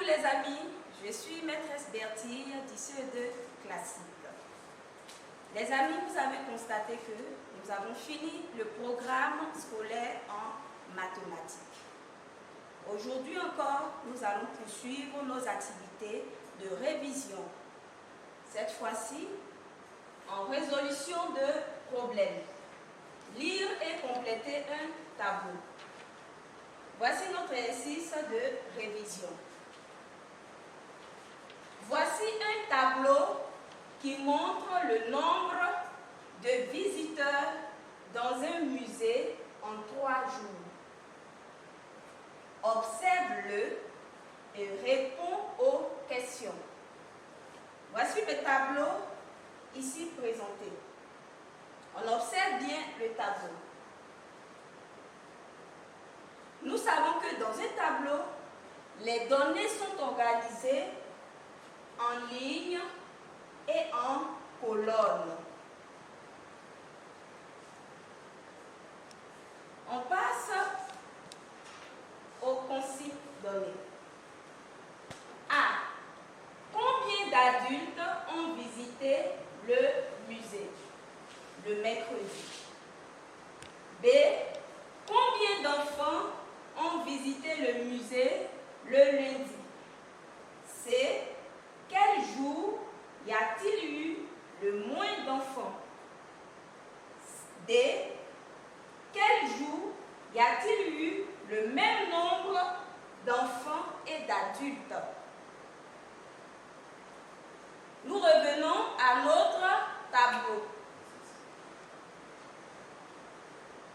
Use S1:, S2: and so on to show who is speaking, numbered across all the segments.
S1: les amis, je suis maîtresse Bertille du CE2 classique. Les amis, vous avez constaté que nous avons fini le programme scolaire en mathématiques. Aujourd'hui encore, nous allons poursuivre nos activités de révision. Cette fois-ci, en résolution de problèmes. Lire et compléter un tableau. Voici notre exercice de révision. Voici un tableau qui montre le nombre de visiteurs dans un musée en 3 jours. Observe-le et réponds aux questions. Voici le tableau ici présenté. On observe bien le tableau. Nous savons que dans un tableau, les données sont organisées en lignes et en colonnes. On passe au concept donné. A. Combien d'adultes ont visité le musée le mercredi? B. Combien d'enfants ont visité le musée le lundi? C. Quel jour y a-t-il eu le moins d'enfants? D. Quel jour y a-t-il eu le même nombre d'enfants et d'adultes? Nous revenons à notre tableau.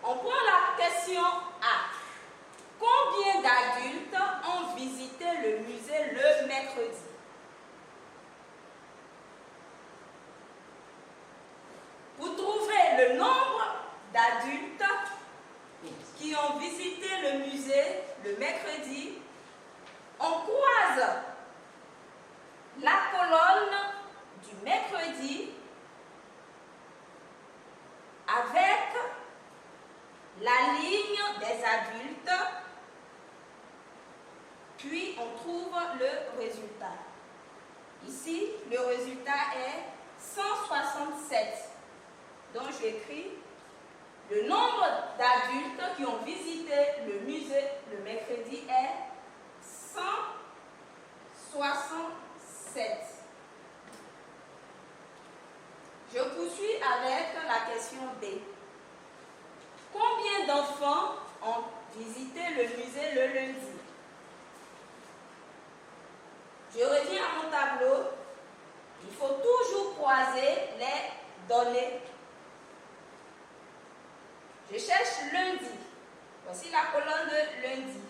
S1: On prend la question A. Combien d'adultes ont visité le musée le mercredi? Pour trouver le nombre d'adultes qui ont visité le musée le mercredi, on croise la colonne du mercredi avec la ligne des adultes, puis on trouve le résultat. Ici, le résultat est 167. Donc j'écris le nombre d'adultes qui ont visité le musée le mercredi est 167. Je poursuis avec la question B. Combien d'enfants ont visité le musée le lundi? Je reviens à mon tableau. Il faut toujours croiser les données. Je cherche lundi. Voici la colonne de lundi.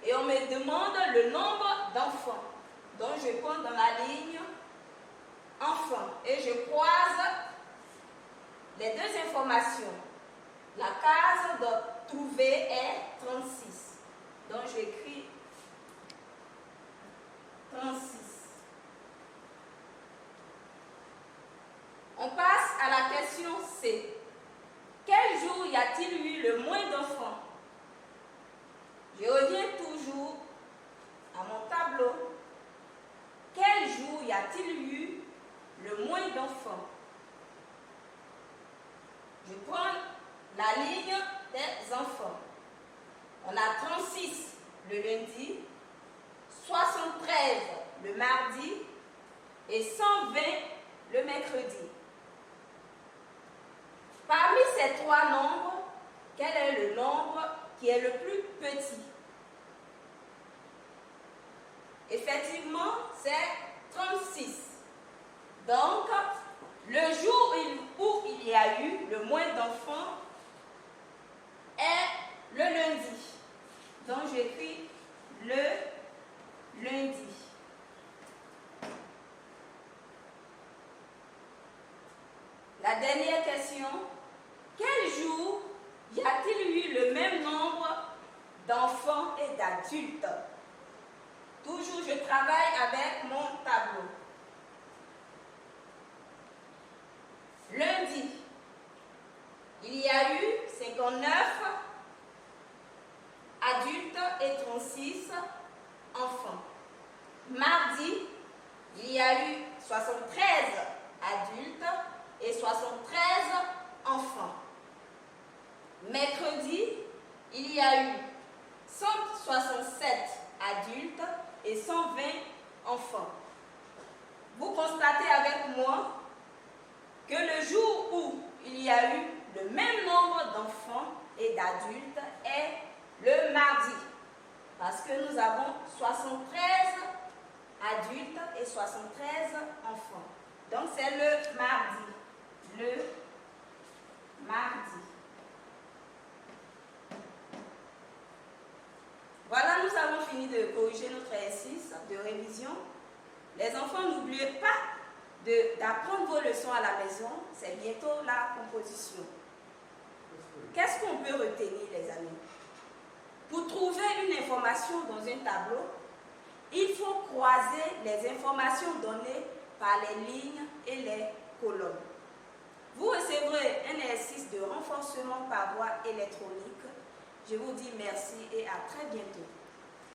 S1: Et on me demande le nombre d'enfants. Donc je prends dans la ligne enfants. Et je croise les deux informations. La case de trouver est 36. Donc j'écris 36. On passe à la question C. Quel jour y a-t-il eu le moins d'enfants? Je reviens toujours à mon tableau. Quel jour y a-t-il eu le moins d'enfants? Je prends la ligne des enfants. On a 36 le lundi, 73 le mardi et 120 le mercredi. Parmi ces 3 nombres, quel est le nombre qui est le plus petit? Effectivement, c'est 36. Donc, le jour où il y a eu le moins d'enfants est le lundi. Donc, j'écris le lundi. La dernière question. Quel jour y a-t-il eu le même nombre d'enfants et d'adultes? Toujours, je travaille avec mon tableau. Lundi, il y a eu 59 adultes et 36 enfants. Mardi, il y a eu 73 adultes et 73 enfants. Mercredi, il y a eu 167 adultes et 120 enfants. Vous constatez avec moi que le jour où il y a eu le même nombre d'enfants et d'adultes est le mardi. Parce que nous avons 73 adultes et 73 enfants. Donc c'est le mardi. Le mardi. Voilà, nous avons fini de corriger notre exercice de révision. Les enfants, n'oubliez pas d'apprendre vos leçons à la maison. C'est bientôt la composition. Qu'est-ce qu'on peut retenir, les amis? Pour trouver une information dans un tableau, il faut croiser les informations données par les lignes et les colonnes. Vous recevrez un exercice de renforcement par voie électronique. Je vous dis merci et à très bientôt.